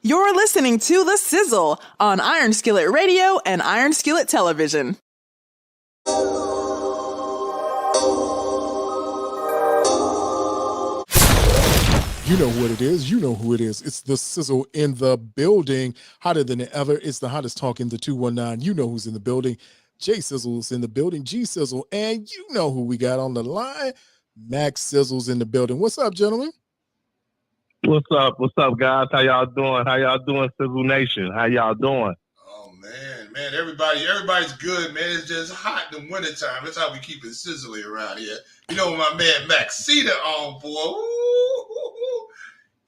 You're listening to The Sizzle on Iron Skillet Radio and Iron Skillet Television. You know what it is. You know who it is. It's The Sizzle in the building. Hotter than ever. It's the hottest talk in the 219. You know who's in the building. J Sizzle's in the building. G Sizzle. And you know who we got on the line. Mac Sizzle's in the building. What's up, gentlemen? What's up? What's up, guys? How y'all doing? How y'all doing, Sizzle Nation? How y'all doing? Oh, man, everybody's good, man. It's just hot in the wintertime. That's how we keep it sizzly around here. You know, my man Mac Sizzle on, boy. Ooh.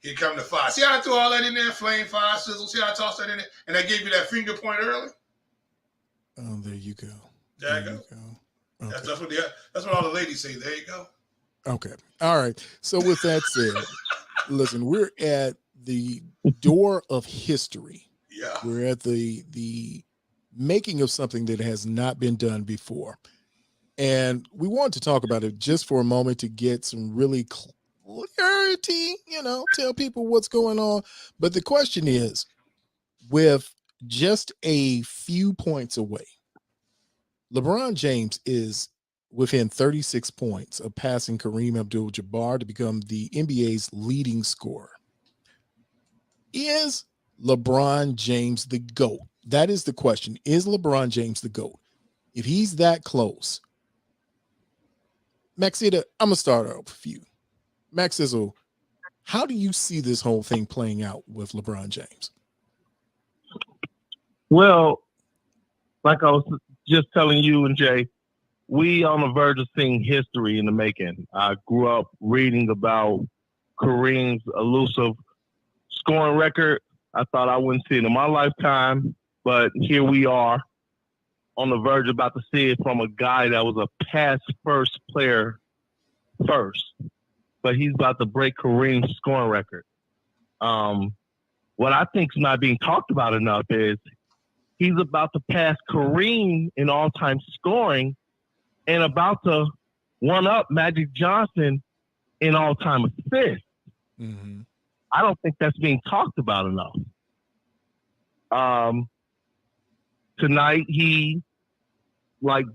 Here come the fire. See how I threw all that in there? Flame, fire, sizzle. See how I tossed that in there? And I gave you that finger point early? Oh, there you go. There you go. Okay. That's what all the ladies say. There you go. Okay. All right. So with that said, listen, we're at the door of history. Yeah. We're at the making of something that has not been done before. And we want to talk about it just for a moment to get some really clarity, tell people what's going on. But the question is, with just a few points away, LeBron James is within 36 points of passing Kareem Abdul-Jabbar to become the NBA's leading scorer. Is LeBron James the GOAT? That is the question. Is LeBron James the GOAT? If he's that close, Mac Sizzle, I'm going to start off with you. Mac Sizzle, how do you see this whole thing playing out with LeBron James? Well, like I was just telling you and Jay, we on the verge of seeing history in the making. I grew up reading about Kareem's elusive scoring record. I thought I wouldn't see it in my lifetime, but here we are on the verge about to see it from a guy that was a pass-first player first, but he's about to break Kareem's scoring record. What I think is not being talked about enough is he's about to pass Kareem in all-time scoring and about to one-up Magic Johnson in all-time assists. Mm-hmm. I don't think that's being talked about enough. Tonight, like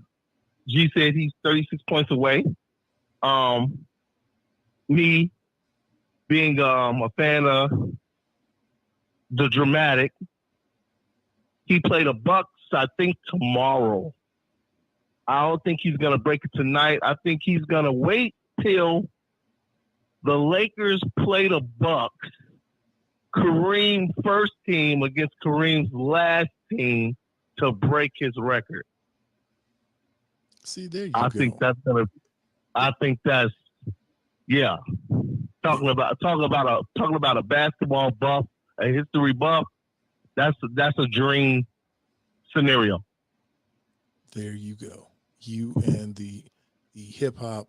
G said, he's 36 points away. Me being a fan of the dramatic, he played a Bucks, I think, tomorrow. I don't think he's going to break it tonight. I think he's going to wait till the Lakers play the Bucks, Kareem first team against Kareem's last team to break his record. See, there you I go. think that's yeah. Talking about a basketball buff, a history buff. That's a dream scenario. There you go. You and the hip hop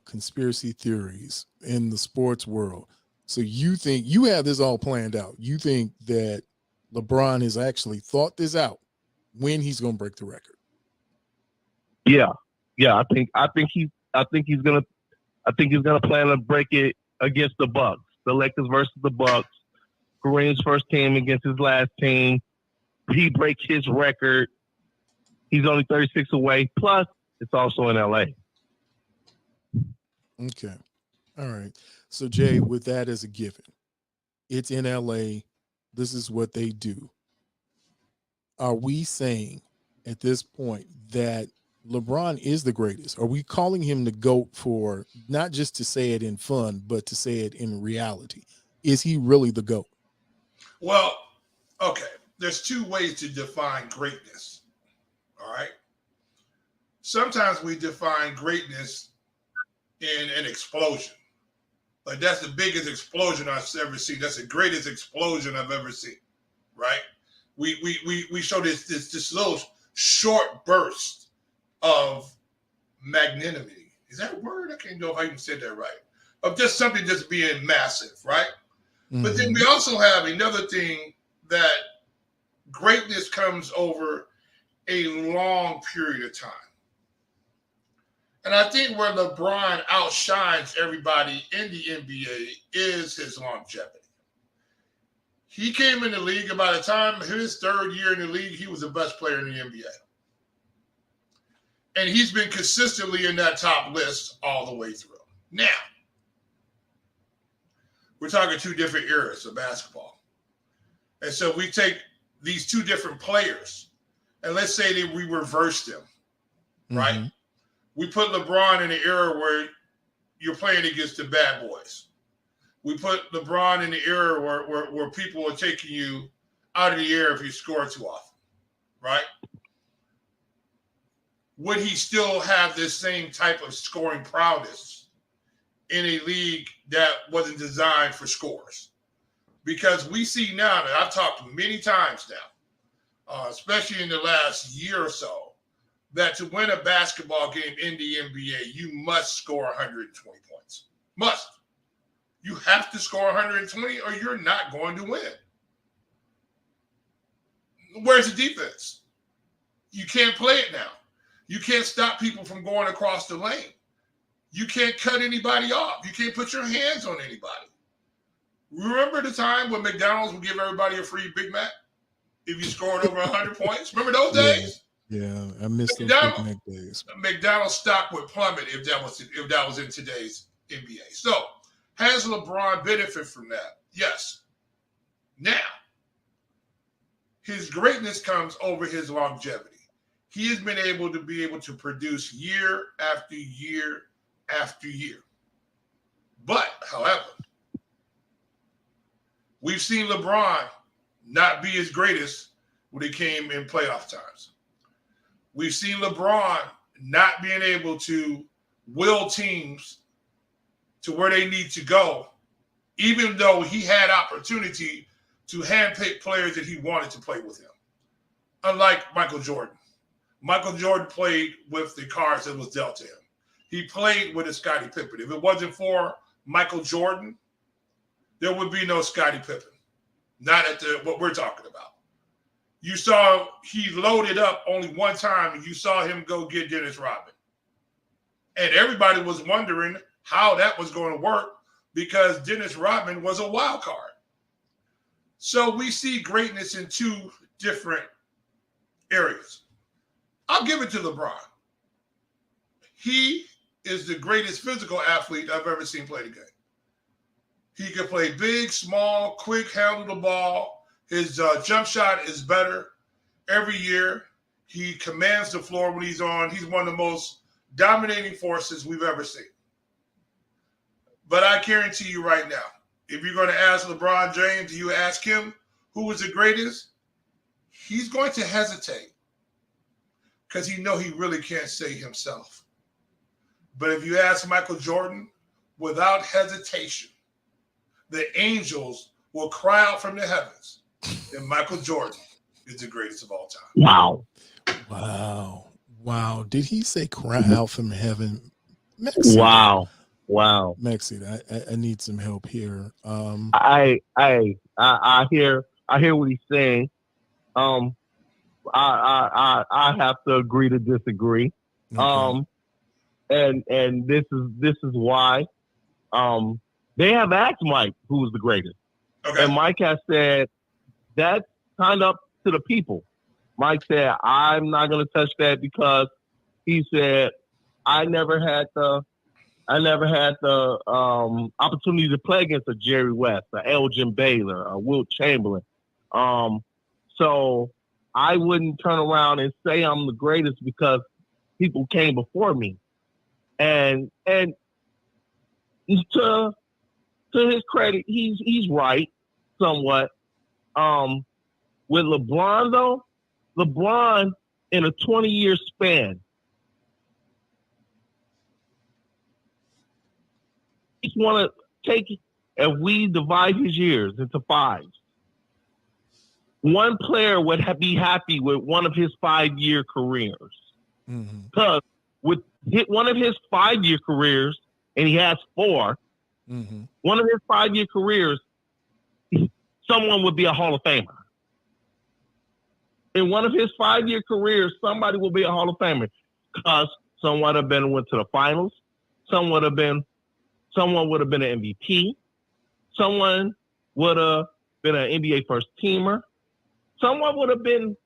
conspiracy theories in the sports world. So you think you have this all planned out. You think that LeBron has actually thought this out when he's going to break the record. Yeah. I think he's gonna plan to break it against the Bucks, the Lakers versus the Bucks. Kareem's first team against his last team. He breaks his record. He's only 36 away. Plus, it's also in LA. Okay. All right. So, Jay, with that as a given, it's in LA. This is what they do. Are we saying at this point that LeBron is the greatest? Are we calling him the GOAT for not just to say it in fun, but to say it in reality? Is he really the GOAT? Well, okay. There's two ways to define greatness. All right. Sometimes we define greatness in an explosion. Like that's the biggest explosion I've ever seen. That's the greatest explosion I've ever seen. Right? We show this little short burst of magnanimity. Is that a word? I can't know if I even said that right. Of just something just being massive, right? Mm-hmm. But then we also have another thing that greatness comes over a long period of time. And I think where LeBron outshines everybody in the NBA is his longevity. He came in the league, and by the time his third year in the league, he was the best player in the NBA. And he's been consistently in that top list all the way through. Now, we're talking two different eras of basketball. And so we take these two different players, and let's say that we reverse them, right? Mm-hmm. We put LeBron in the era where you're playing against the bad boys. We put LeBron in the era where people are taking you out of the air if you score too often, right? Would he still have this same type of scoring prowess in a league that wasn't designed for scores? Because we see now that I've talked many times now, especially in the last year or so, that to win a basketball game in the NBA, you must score 120 points. Must. You have to score 120 or you're not going to win. Where's the defense? You can't play it now. You can't stop people from going across the lane. You can't cut anybody off. You can't put your hands on anybody. Remember the time when McDonald's would give everybody a free Big Mac if you scored over 100 points? Remember those days? Yeah, I missed those Big Mac days. McDonald's stock would plummet if that was in today's NBA. So, has LeBron benefited from that? Yes. Now, his greatness comes over his longevity. He has been able to produce year after year after year. But, however, we've seen LeBron not be his greatest when it came in playoff times. We've seen LeBron not being able to will teams to where they need to go, even though he had opportunity to handpick players that he wanted to play with him. Unlike Michael Jordan. Michael Jordan played with the cards that was dealt to him. He played with a Scottie Pippen. If it wasn't for Michael Jordan, there would be no Scottie Pippen. Not at what we're talking about. You saw he loaded up only one time, and you saw him go get Dennis Rodman. And everybody was wondering how that was going to work because Dennis Rodman was a wild card. So we see greatness in two different areas. I'll give it to LeBron. He is the greatest physical athlete I've ever seen play the game. He can play big, small, quick, handle the ball. His jump shot is better every year. He commands the floor when he's on. He's one of the most dominating forces we've ever seen. But I guarantee you right now, if you're going to ask LeBron James, you ask him who was the greatest, he's going to hesitate because he know he really can't say himself. But if you ask Michael Jordan, without hesitation, the angels will cry out from the heavens that Michael Jordan is the greatest of all time. Wow. Wow. Did he say cry out from heaven? Maxie, wow. Maxie, I need some help here. I hear what he's saying. I have to agree to disagree. Okay. And this is why they have asked Mike who was the greatest. Okay. And Mike has said that's kind of up to the people. Mike said, I'm not going to touch that because he said, I never had the opportunity to play against a Jerry West, a Elgin Baylor, a Wilt Chamberlain. So I wouldn't turn around and say I'm the greatest because people came before me. And to his credit, he's right somewhat. With LeBron though, LeBron in a 20-year span, each want to take, if we divide his years into fives, one player would be happy with one of his 5-year careers. Because with one of his 5-year careers, and he has 4, one of his 5-year careers, someone would be a Hall of Famer. In one of his 5-year careers, somebody will be a Hall of Famer because someone went to the finals, someone would have been an MVP, someone would have been an NBA first teamer. Someone would have been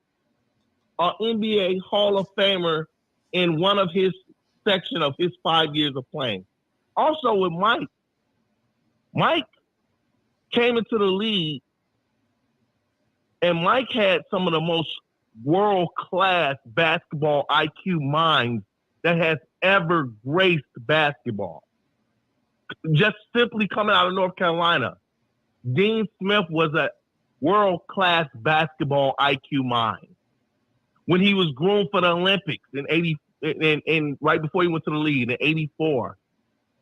an NBA Hall of Famer in one of his section of his 5 years of playing. Also with Mike. Mike came into the league, and Mike had some of the most world-class basketball IQ minds that has ever graced basketball. Just simply coming out of North Carolina, Dean Smith was a world-class basketball IQ mind. When he was groomed for the Olympics in right before he went to the league in '84,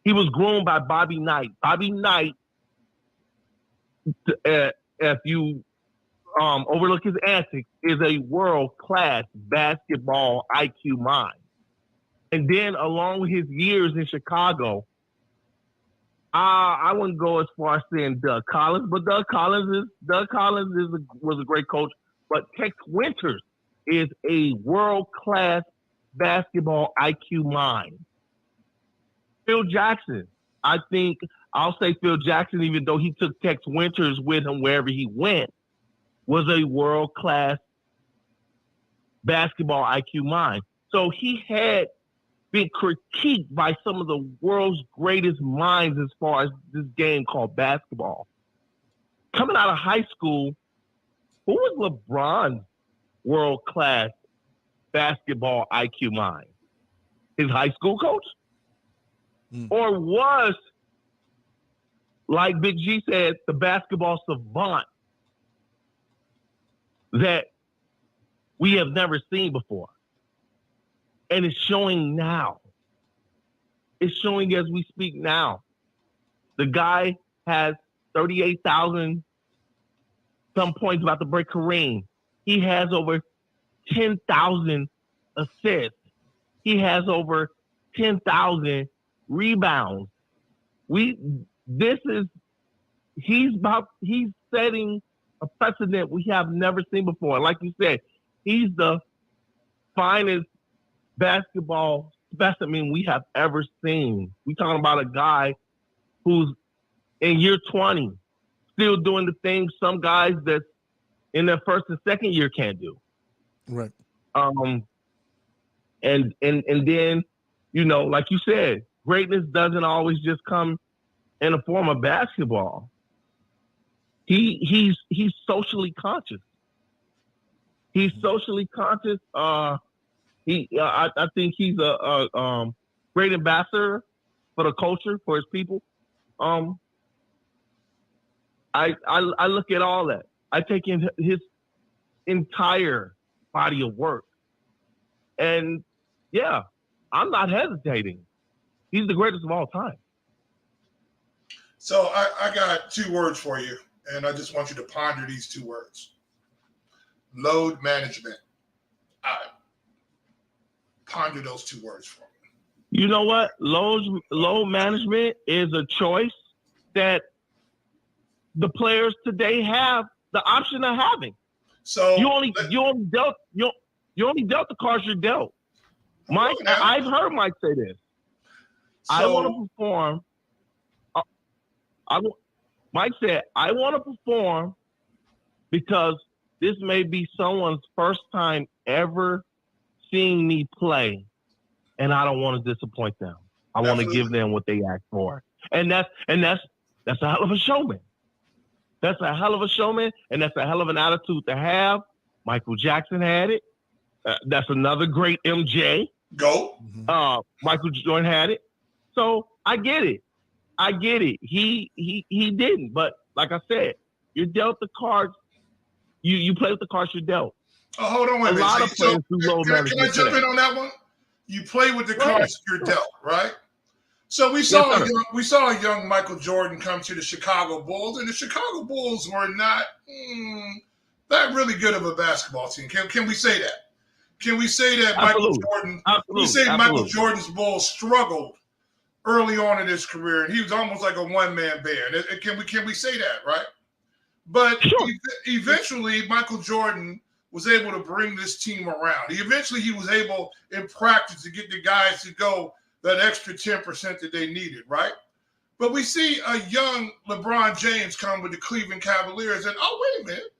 he was groomed by Bobby Knight. Bobby Knight, if you overlook his antics, is a world-class basketball IQ mind. And then along with his years in Chicago, I wouldn't go as far as saying Doug Collins, but Doug Collins was a great coach. But Tex Winters is a world-class basketball IQ mind. Phil Jackson, I think I'll say Phil Jackson, even though he took Tex Winters with him wherever he went, was a world-class basketball IQ mind. So he had been critiqued by some of the world's greatest minds as far as this game called basketball. Coming out of high school, who was LeBron's world-class basketball IQ mind? His high school coach? Or was, like Big G said, the basketball savant that we have never seen before? And it's showing now. It's showing as we speak now. The guy has 38,000 some points, about to break Kareem. He has over 10,000 assists. He has over 10,000 rebounds. He's setting a precedent we have never seen before. Like you said, he's the finest basketball specimen we have ever seen. We're talking about a guy who's in year 20, still doing the things some guys that's in their first and second year can't do. Right. And then, you know, like you said, greatness doesn't always just come in the form of basketball. He's socially conscious. He's socially conscious. I think he's a great ambassador for the culture, for his people. I look at all that. I take in his entire body of work, and yeah, I'm not hesitating. He's the greatest of all time. So I got 2 words for you, and I just want you to ponder these 2 words. Load management. Ponder those 2 words for me. You know what? Load management is a choice that the players today have the option of having. So you only dealt the cards you're dealt. Mike, I've heard Mike say this. So, I want to perform. Mike said, I want to perform because this may be someone's first time ever seeing me play, and I don't want to disappoint them. I want to give them what they asked for. And that's a hell of a showman. That's a hell of a showman, and that's a hell of an attitude to have. Michael Jackson had it. That's another great MJ. Go. Michael Jordan had it. So I get it. He didn't. But like I said, you're dealt the cards. You play with the cards you're dealt. Oh, hold on, wait a minute. Lot of players do low Can I jump in on that one? You play with the cards you're dealt, right? So we saw a young Michael Jordan come to the Chicago Bulls, and the Chicago Bulls were not that really good of a basketball team. Can we say that? Can we say that Michael Jordan's Bulls struggled early on in his career, and he was almost like a one-man band? Can we say that, right? But eventually, Michael Jordan was able to bring this team around. He was able in practice to get the guys to go that extra 10% that they needed, right? But we see a young LeBron James come with the Cleveland Cavaliers, and wait a minute.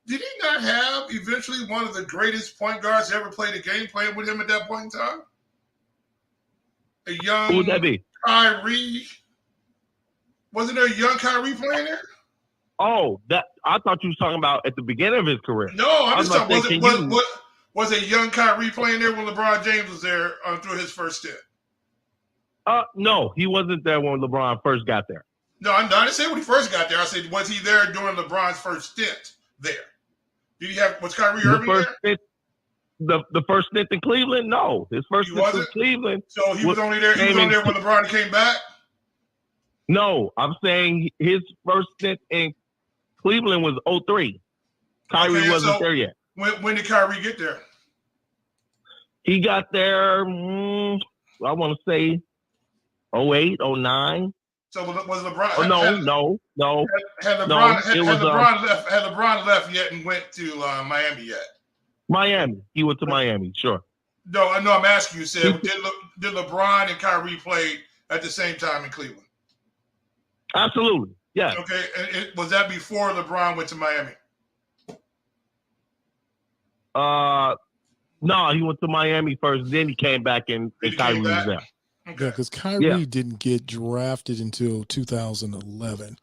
Did he not have eventually one of the greatest point guards to ever play the game playing with him at that point in time? A young Who would that be? Kyrie. Wasn't there a young Kyrie playing there? Oh, that I thought you was talking about at the beginning of his career. No, I'm just talking. Was a young Kyrie playing there when LeBron James was there through his first stint? No, he wasn't there when LeBron first got there. No, I didn't say when he first got there. I said, was he there during LeBron's first stint there? Was Kyrie Irving there? The first stint in Cleveland? No, his first stint in Cleveland. So he was only there. He was only there when LeBron came back. No, I'm saying his first stint in Cleveland was 2003. Kyrie wasn't there yet. When did Kyrie get there? He got there, I want to say 2008, 2009. So was LeBron? Oh, no. Had LeBron left yet and went to Miami yet? Miami. He went to Miami, sure. No, I know. I'm asking you. Said did LeBron and Kyrie play at the same time in Cleveland? Absolutely, yeah. Okay, and was that before LeBron went to Miami? No, he went to Miami first, then he came back and Kyrie was there. Okay. Yeah, because Kyrie didn't get drafted until 2011.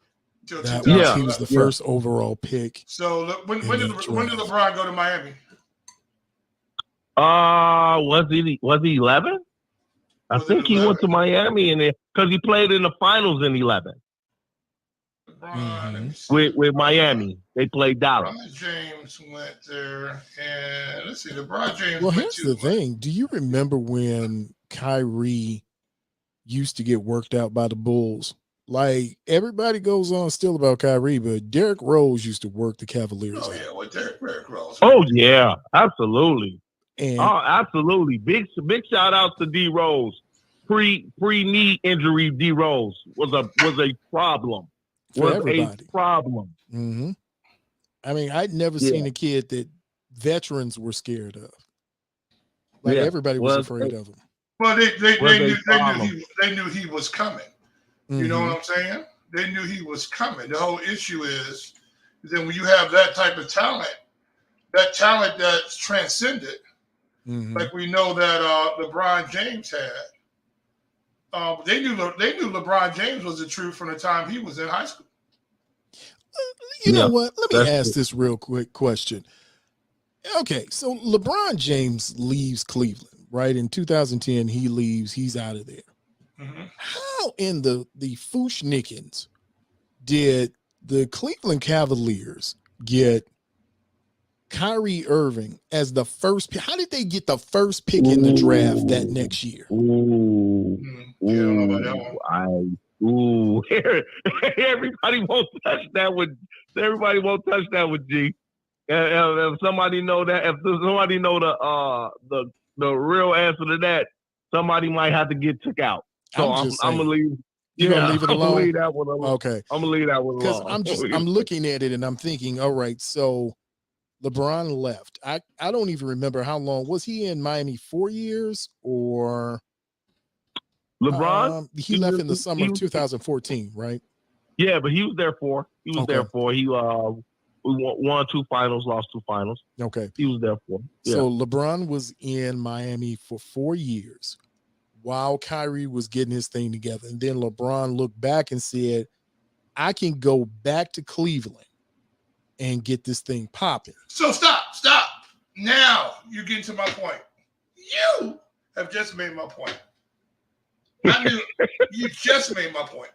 He was the first overall pick. So when did LeBron go to Miami? Was he 11? I think he went to Miami because he played in the finals in 11. With Miami, they played Dallas. LeBron James went there, and let's see, LeBron James. Well, here's the thing: do you remember when Kyrie used to get worked out by the Bulls? Like, everybody goes on still about Kyrie, but Derrick Rose used to work the Cavaliers. Oh yeah, with Derrick Rose. Oh yeah, absolutely. Absolutely. Big shout out to D Rose. Pre knee injury, D Rose was a problem. For everybody. A problem. Mm-hmm. I mean, I'd never seen a kid that veterans were scared of. Like everybody was afraid of him. Well, they knew he was coming. Mm-hmm. You know what I'm saying? They knew he was coming. The whole issue is that when you have that type of talent, that's transcended, like we know that LeBron James had. They knew LeBron James was the truth from the time he was in high school. You know what? Let me ask this real quick question. Okay, so LeBron James leaves Cleveland, right? In 2010, he leaves. He's out of there. Mm-hmm. How in the Fushnikins did the Cleveland Cavaliers get Kyrie Irving as the first pick? How did they get the first pick in the draft that next year? Yeah, I don't know about that one. Everybody won't touch that with. Everybody won't touch that with G. If somebody know that, if somebody know the real answer to that, somebody might have to get took out. So I'm gonna leave. You're gonna leave it alone. I'm gonna leave that one alone. Okay. I'm gonna leave that one alone. Because I'm looking at it and I'm thinking, all right, so LeBron left. I don't even remember how long. Was he in Miami 4 years or LeBron? He left in the summer of 2014, right? Yeah, but he was there for. He won 2 finals, lost 2 finals. Okay. He was there for. Yeah. So LeBron was in Miami for 4 years while Kyrie was getting his thing together. And then LeBron looked back and said, I can go back to Cleveland and get this thing popping. So stop. Now you're getting to my point. You have just made my point. I knew you just made my point.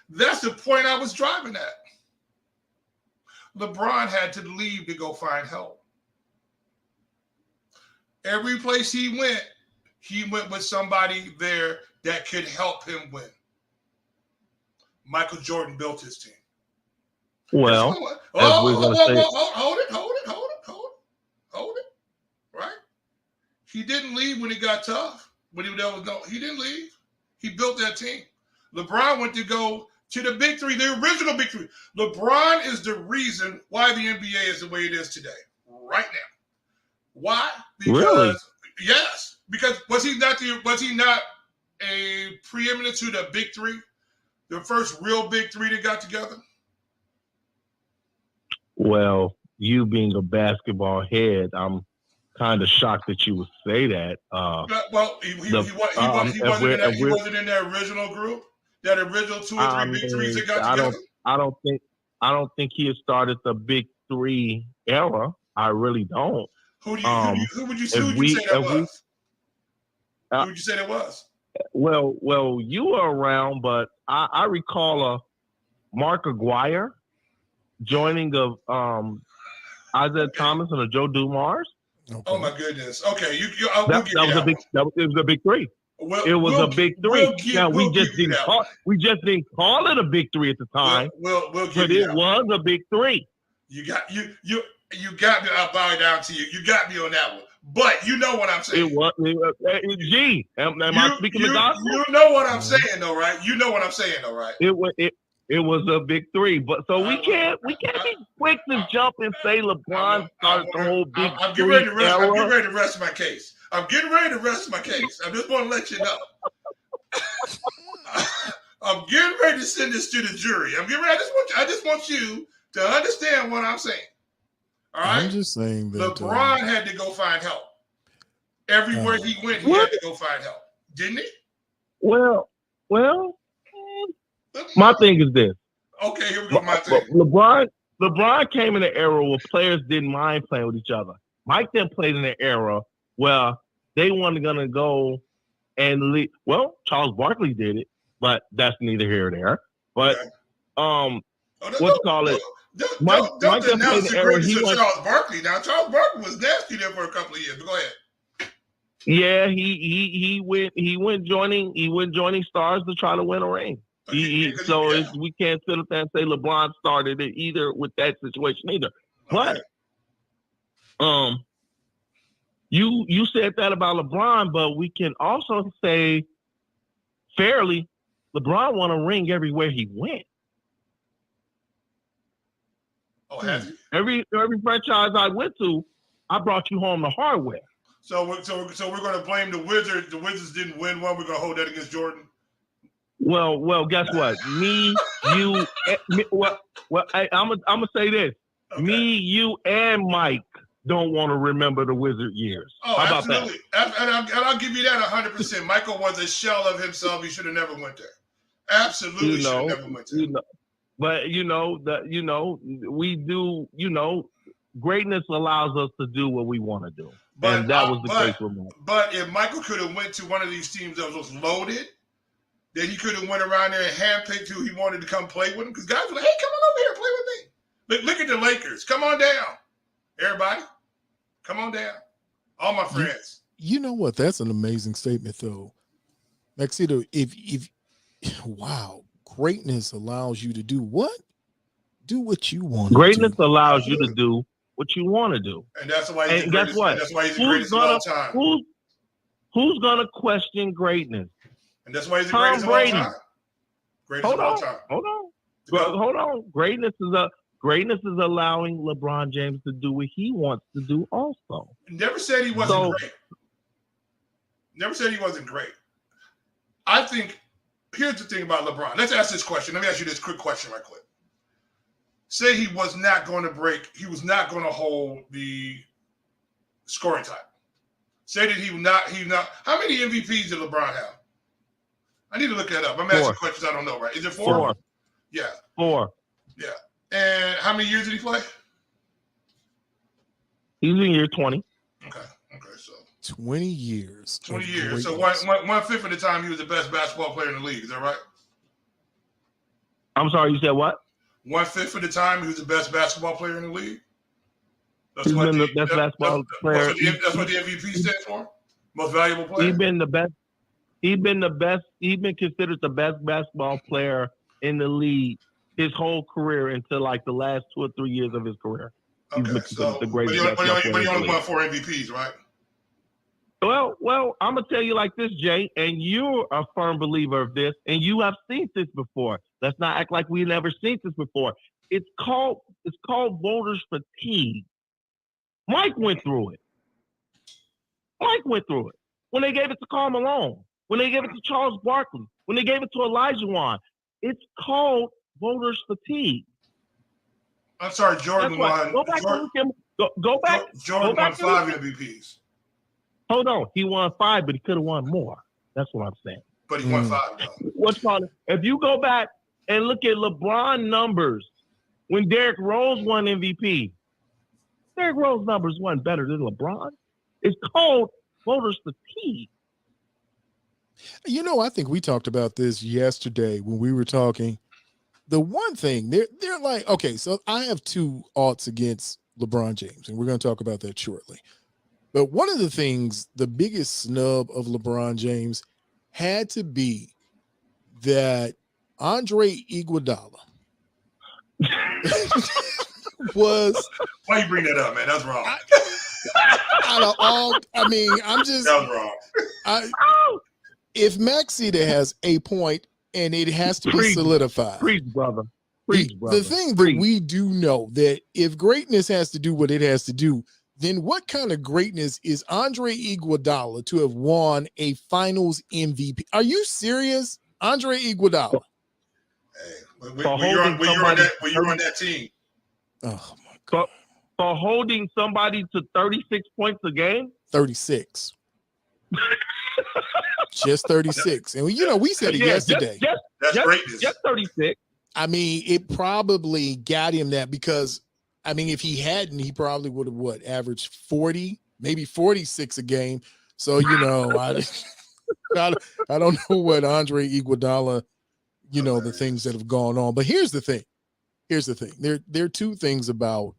That's the point I was driving at. LeBron had to leave to go find help. Every place he went with somebody there that could help him win. Michael Jordan built his team. Well, hold it. Right? He didn't leave when it got tough. He didn't leave. He built that team. LeBron went to go to the big three, the original big three. LeBron is the reason why the NBA is the way it is today, right now. Why? Because because was he not a preeminent to the big three? the first real big three that got together? Well, you being a basketball head, I'm kind of shocked that you would say that. Well, he wasn't in that original group, that original 2 or 3 big threes that got together. I don't think he had started the big three era. I really don't. Who would you say that was? Who would you say that was? Well, you were around, but I recall a Mark Aguirre joining of Isaiah Thomas and a Joe Dumars. Okay. Oh my goodness! Okay, that was a big three. It was a big three. We just didn't call it a big three at the time. But it was a big three. You got me. I'll bow down to you. You got me on that one. But you know what I'm saying. Am I speaking the gospel? You know what I'm saying, though, right? You know what I'm saying, though, right? It was a big three, but so we can't be quick to jump and say LeBron started the whole big I'm three getting ready to rest my case. I just want to let you know. I'm getting ready to send this to the jury. I just want you to understand what I'm saying. All right. I'm just saying that LeBron had to go find help. Everywhere he went, he had to go find help, didn't he? Well. My thing is this. Okay, here we go. My thing. LeBron came in an era where players didn't mind playing with each other. Mike then played in an era where they weren't going to go and leave. Well, Charles Barkley did it, but that's neither here nor there. But Don't denounce the greatness of Charles Barkley. Now, Charles Barkley was nasty there for a couple of years. But go ahead. Yeah, he went joining stars to try to win a ring. We can't sit up there and say LeBron started it either with that situation either. Okay. But you said that about LeBron, but we can also say fairly, LeBron won a ring everywhere he went. Oh, has he? Every franchise I went to, I brought you home the hardware. So we're going to blame the Wizards. The Wizards didn't win one. We're going to hold that against Jordan. Well, guess what? I'm gonna say this. Okay. Me, you, and Mike don't want to remember the Wizard years. Oh, how absolutely. About that? And I'll give you that 100%. Michael was a shell of himself. He should have never went there. Absolutely, should have never went there. But we do. Greatness allows us to do what we want to do, and that was the case with Mike. But if Michael could have went to one of these teams that was loaded, then he could have went around there and handpicked who he wanted to come play with him. Because guys were like, hey, come on over here, play with me. Look at the Lakers. Come on down. Everybody, come on down. All my friends. You know what? That's an amazing statement, though. Mac Sizzle, wow, greatness allows you to do what? Do what you want. Greatness allows you to do what you want to do. And that's why he's the greatest. That's why he's the greatest of all time. Who's going to question greatness? And that's why he's the greatest of all time. Hold on. Greatness is allowing LeBron James to do what he wants to do also. Never said he wasn't great. Never said he wasn't great. I think, here's the thing about LeBron. Let's ask this question. Let me ask you this quick question right quick. Say he was not going to hold the scoring title. Say that he not. How many MVPs did LeBron have? I need to look that up. I'm asking questions I don't know, right? Is it 4? 4. Yeah. 4. Yeah. And how many years did he play? He's in year 20. Okay, so 20 years. 20 years. So 1/5 of the time he was the best basketball player in the league. Is that right? I'm sorry, you said what? 1/5 of the time he was the best basketball player in the league. He's been the best basketball player. That's what the MVP stands for. Most valuable player. He's been the best. He's been considered the best basketball player in the league his whole career until like the last 2 or 3 years of his career. Okay, so the greatest but he only won 4 MVPs, right? Well, I'm gonna tell you like this, Jay, and you're a firm believer of this, and you have seen this before. Let's not act like we never seen this before. It's called voters fatigue. Mike went through it. When they gave it to Karl Malone, when they gave it to Charles Barkley, when they gave it to Elijah Wan. It's called voters fatigue. I'm sorry, Jordan won. Go back and look at him. Go back. Jordan won 5 MVPs. Hold on. He won 5, but he could have won more. That's what I'm saying. But he won 5, though. What's called? If you go back and look at LeBron numbers, when Derrick Rose won MVP, Derrick Rose numbers weren't better than LeBron. It's called voters fatigue. You know, I think we talked about this yesterday when we were talking. The one thing they're like, okay, so I have 2 oughts against LeBron James, and we're going to talk about that shortly. But one of the things, the biggest snub of LeBron James had to be that Andre Iguodala was. Why you bring that up, man? That's wrong. Out of all, I mean, I'm just. That was wrong. If Mac Sizzle has a point and it has to be solidified. Preach, brother. Preach, brother. The thing that we do know that if greatness has to do what it has to do, then what kind of greatness is Andre Iguodala to have won a Finals MVP? Are you serious, Andre Iguodala? Hey, when you're on that team. Oh my God! For holding somebody to 36 points a game. 36. Just 36, and we said it yesterday. That's greatness. Just 36. I mean, it probably got him that because. I mean, if he hadn't, he probably would have averaged 40, maybe 46 a game. So, I don't know what Andre Iguodala, the things that have gone on. But here's the thing. There are 2 things about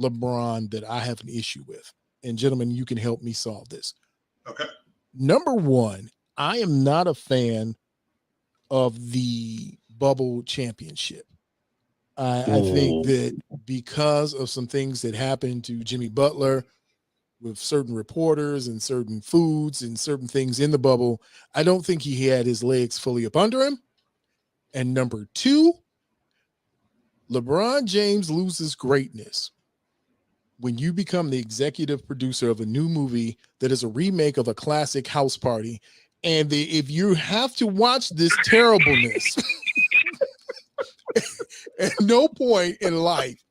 LeBron that I have an issue with. And gentlemen, you can help me solve this. Okay. Number 1, I am not a fan of the bubble championship. I think that because of some things that happened to Jimmy Butler with certain reporters and certain foods and certain things in the bubble, I don't think he had his legs fully up under him. And number 2, LeBron James loses greatness when you become the executive producer of a new movie that is a remake of a classic House Party. And if you have to watch this terribleness, at no point in life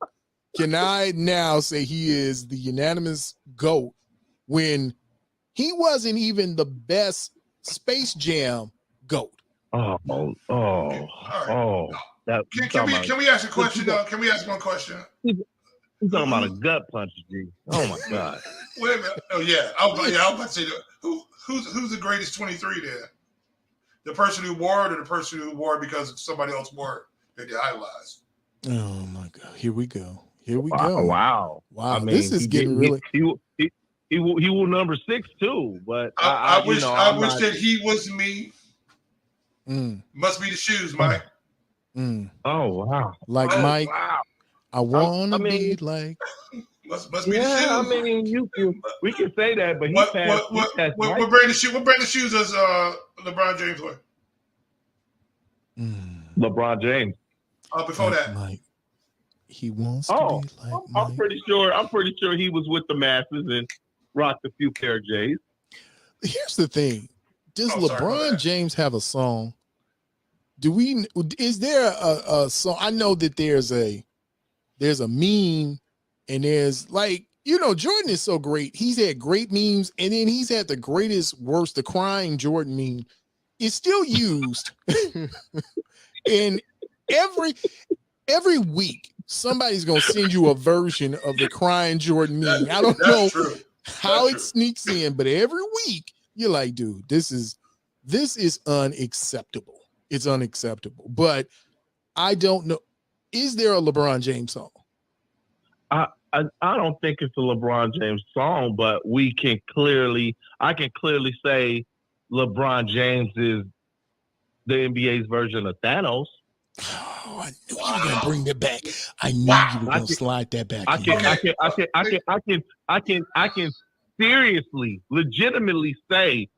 can I now say he is the unanimous GOAT when he wasn't even the best Space Jam GOAT. Can we ask a question? Can we ask one question? He's talking about a gut punch, G. Oh my God. Wait a minute. Oh yeah, I was about to say who's the greatest 23 there? The person who wore it, or the person who wore it because somebody else wore it and they idolized? Oh my God! Here we go. Wow. I mean, this is getting really. He will number 6 too, but I wish that he was me. Must be the shoes, Mike. Oh wow! Like Mike, wow. I wanna be like. Must be the shoes. I mean, we can say that, but what brand of shoes does LeBron James wear? LeBron James. Before that, Mike. He wants to be like Mike. I'm pretty sure he was with the masses and rocked a few pair of J's. Here's the thing: does LeBron James have a song? Is there a song? I know that there's a meme, and there's Jordan is so great. He's had great memes, and then he's had the the crying Jordan meme. It's still used, and every week somebody's gonna send you a version of the crying Jordan meme. I don't know how it sneaks in, but every week you're like, dude, this is unacceptable. It's unacceptable. But I don't know. Is there a LeBron James song? I don't think it's a LeBron James song, but I can clearly say LeBron James is the NBA's version of Thanos. Oh, I knew you were gonna bring that back. I knew you were gonna slide that back. I can seriously, legitimately say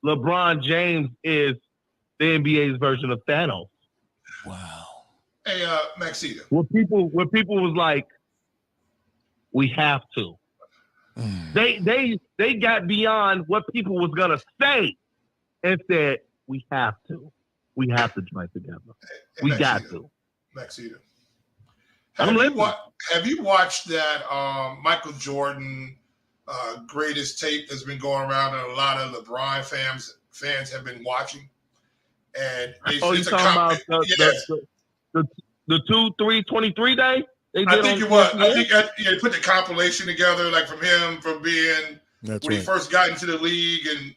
LeBron James is the NBA's version of Thanos. Wow. Hey, Mac Sizzle. When people was like, we have to. They got beyond what people was gonna say and said, we have to. We have to join together. Hey, We got to. Mac Sizzle. I'm listening. Have you watched that Michael Jordan greatest tape that's been going around and a lot of LeBron fans have been watching? And you talking about the 2-3-23 day? I think it was. I think they put the compilation together, like from him from being he first got into the league and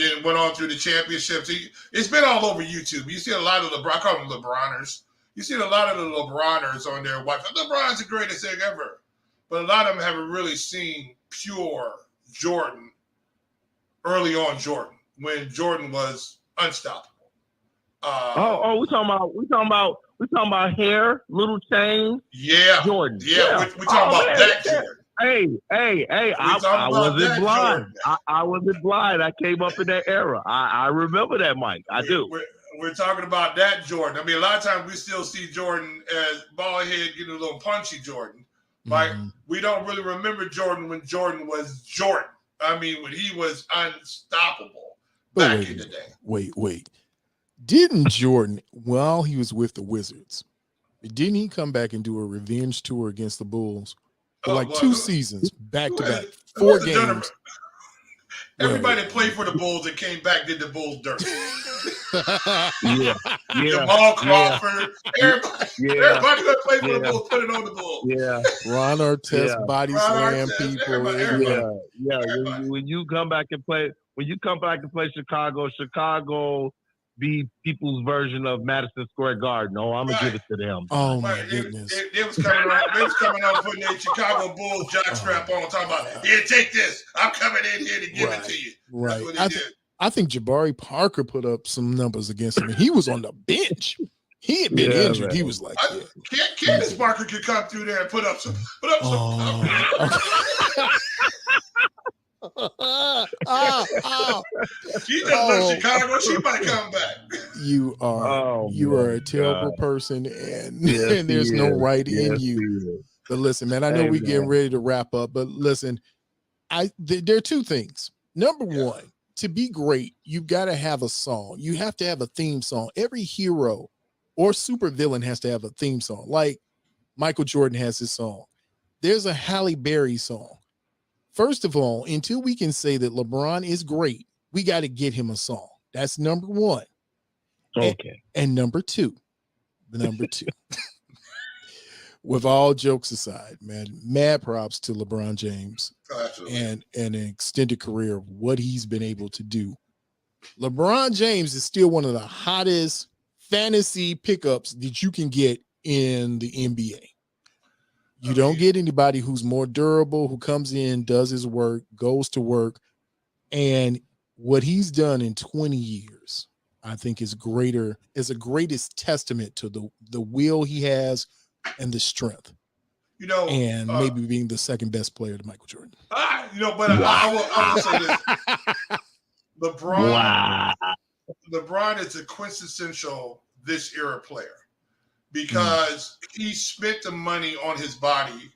then went on through the championships. It's been all over YouTube. You see a lot of I call them LeBroners. You see a lot of the LeBroners on there watching. LeBron's the greatest thing ever. But a lot of them haven't really seen pure Jordan, early on Jordan, when Jordan was unstoppable. We talking about hair, little chain. Yeah, Jordan. Yeah, we're talking about that Jordan. Hey! I wasn't blind. I wasn't blind. I came up in that era. I remember that, Mike. I do. We're talking about that Jordan. I mean, a lot of times we still see Jordan as bald head, getting a little punchy Jordan. Like we don't really remember Jordan when Jordan was Jordan. I mean, when he was unstoppable back in the day. Wait. Didn't Jordan, while he was with the Wizards, didn't he come back and do a revenge tour against the Bulls for 2 seasons back to back, 4 games? Everybody that played for the Bulls that came back did the Bulls dirt. Jamal Crawford, everybody that played for the Bulls put it on the Bulls. Yeah, Ron Artest body slam people. Everybody. When you come back and play Chicago be people's version of Madison Square Garden. Oh, I'm gonna give it to them. Oh my goodness! They was coming on putting their Chicago Bulls jockstrap on, talking about, here, take this. I'm coming in here to give it to you. Right. I think Jabari Parker put up some numbers against him. He was on the bench. He had been injured. Man. He was like, Candace Parker could come through there and put up some. She just left Chicago. She might come back. You are a terrible person, and there's no right in you. But listen, man, I know we're getting ready to wrap up, but listen, there are 2 things. Number one, to be great, you've got to have a song. You have to have a theme song. Every hero or supervillain has to have a theme song. Like Michael Jordan has his song. There's a Halle Berry song. First of all, until we can say that LeBron is great, we got to get him a song. That's number one. Okay. And number two, with all jokes aside, man, mad props to LeBron James and an extended career of what he's been able to do. LeBron James is still one of the hottest fantasy pickups that you can get in the NBA. You don't get anybody who's more durable, who comes in, does his work, goes to work. And what he's done in 20 years, I think is a greatest testament to the will he has and the strength. And maybe being the second best player to Michael Jordan. I will say this. LeBron is a quintessential this era player. Because he spent the money on his body.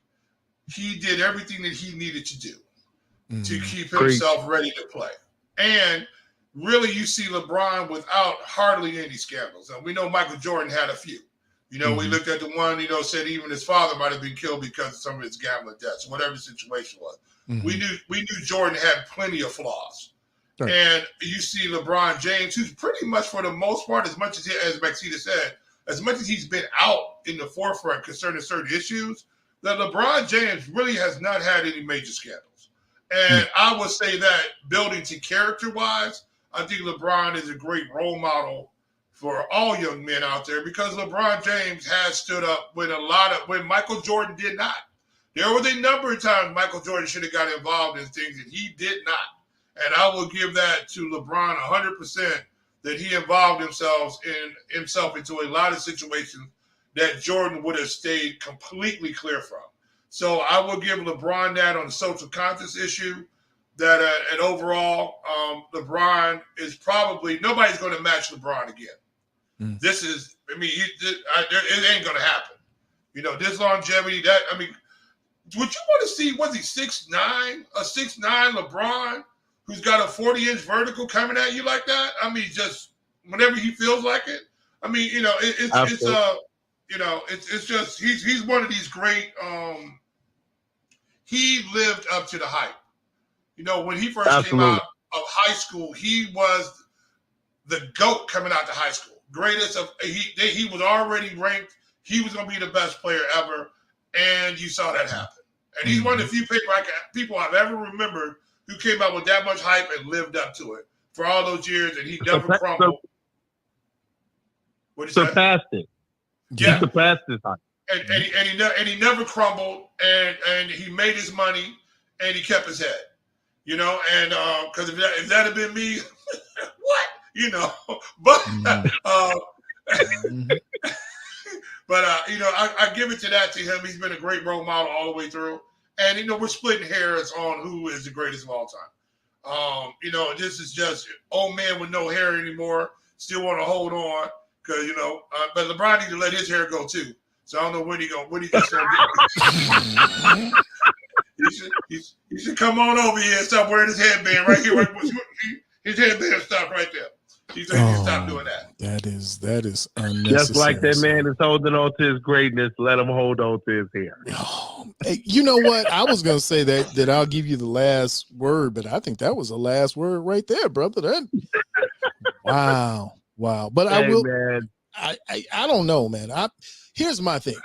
He did everything that he needed to do to keep himself ready to play. And really, you see LeBron without hardly any scandals. And we know Michael Jordan had a few. We looked at the one, said even his father might have been killed because of some of his gambling debts, whatever the situation was. We knew Jordan had plenty of flaws. Right. And you see LeBron James, who's pretty much, for the most part, as much as Mac Sizzle said, as much as he's been out in the forefront concerning certain issues, that LeBron James really has not had any major scandals. And I would say that building to character-wise, I think LeBron is a great role model for all young men out there because LeBron James has stood up when Michael Jordan did not. There was a number of times Michael Jordan should have got involved in things that he did not. And I will give that to LeBron 100%. That he involved himself into a lot of situations that Jordan would have stayed completely clear from. So I will give LeBron that on the social conscience issue. That and overall, LeBron is probably nobody's going to match LeBron again. This is, it ain't going to happen. This longevity. Would you want to see? Was he 6'9"? A 6'9" LeBron? Who's got a 40-inch vertical coming at you like that? Just whenever he feels like it. I mean, you know, it's just he's one of these great. He lived up to the hype. You know, when he first came out of high school, he was the GOAT coming out to high school. Greatest of he was already ranked. He was going to be the best player ever, and you saw that happen. And he's one of the few people I've ever remembered who came out with that much hype and lived up to it for all those years, and he never crumbled. Surpassed it. Yeah, he surpassed his hype. And he never crumbled, and he made his money, and he kept his head. You know, and because if that had been me, what? You know, but but you know, I give it to him. He's been a great role model all the way through, and you know, we're splitting hairs on who is the greatest of all time. You know, this is just old man with no hair anymore. Still want to hold on because you know, but LeBron needs to let his hair go too. So I don't know when he gonna get. He should come on over here and stop wearing his headband right here. His headband stop right there. He said he stop doing that. That is unnecessary. Just like that man is holding on to his greatness, let him hold on to his hair. Oh, hey, you know what? I was gonna say that I'll give you the last word, but I think that was the last word right there, brother. Wow. But hey, I will. Man. I don't know, man. Here's my thing.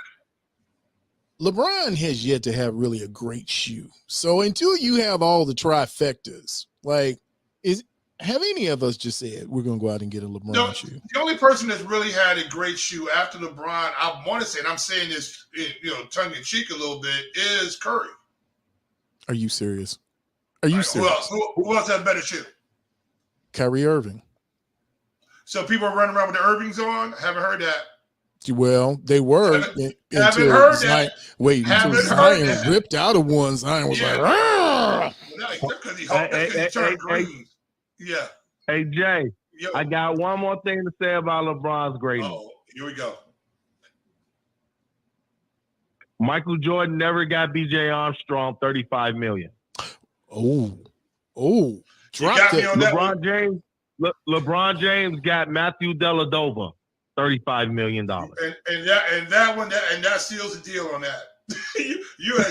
LeBron has yet to have really a great shoe. So until you have all the trifectas, like, have any of us just said we're going to go out and get a LeBron shoe? The only person that's really had a great shoe after LeBron, I want to say, and I'm saying this, you know, tongue in cheek a little bit, is Curry. Are you serious? Are you serious? Who else has a better shoe? Kyrie Irving. So people are running around with the Irvings on? Haven't heard that. Well, they were. Haven't heard that. Wait, until Zion ripped out of one. Zion was like, "Argh!" Because he turned green. Yeah. Hey, Jay, I got one more thing to say about LeBron's greatness. Oh, here we go. Michael Jordan never got B.J. Armstrong $35 million. Oh, dropped it. LeBron James got Matthew Dellavedova $35 million. And that seals the deal on that. You're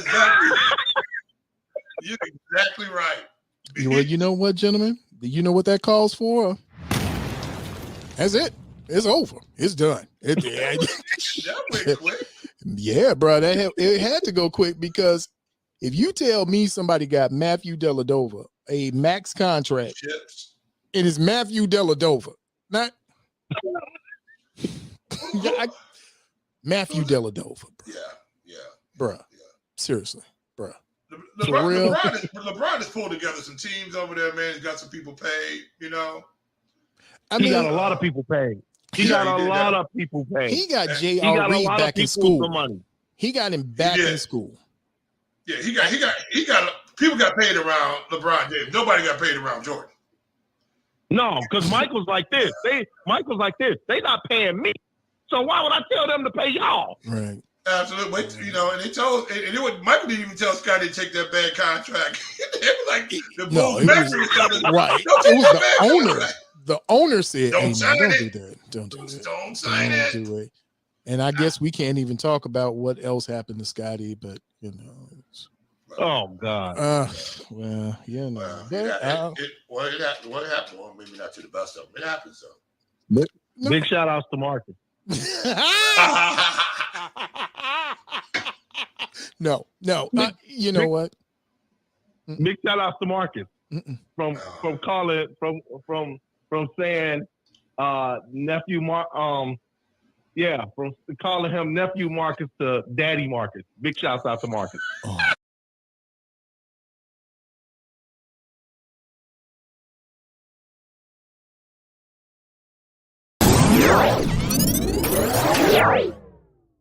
exactly right. Well, you know what, gentlemen? You know what that calls for? That's it. It's over. It's done. That went quick. Yeah, bro. It had to go quick because if you tell me somebody got Matthew Dellavedova a max contract, and it's Matthew Dellavedova, not Matthew Dellavedova, bro. Yeah, bro. Seriously, bro. LeBron has pulled together some teams over there, man. He's got some people paid, you know. He got a lot of people paid. He got a lot of people paid. He got J.R. Reed back in school. Money. He got him back in school. Yeah, he got people got paid around LeBron James. Nobody got paid around Jordan. No, because Michael's like this. They not paying me. So why would I tell them to pay y'all? Right. Absolutely. You know, and Michael didn't even tell Scotty to take that bad contract. It was like the Bulls right. It was the owner. The owner said, don't sign don't it. Do that. Don't do that. Don't sign it. Do it. And I guess we can't even talk about what else happened to Scotty, but you know. Oh God. Well, you know. What happened? Well, maybe not to the best of them. It happens though. Big shout outs to Marcus. No. You know what? Big shout outs to Marcus from calling from saying nephew from calling him nephew Marcus to daddy Marcus. Big shouts out to Marcus. Oh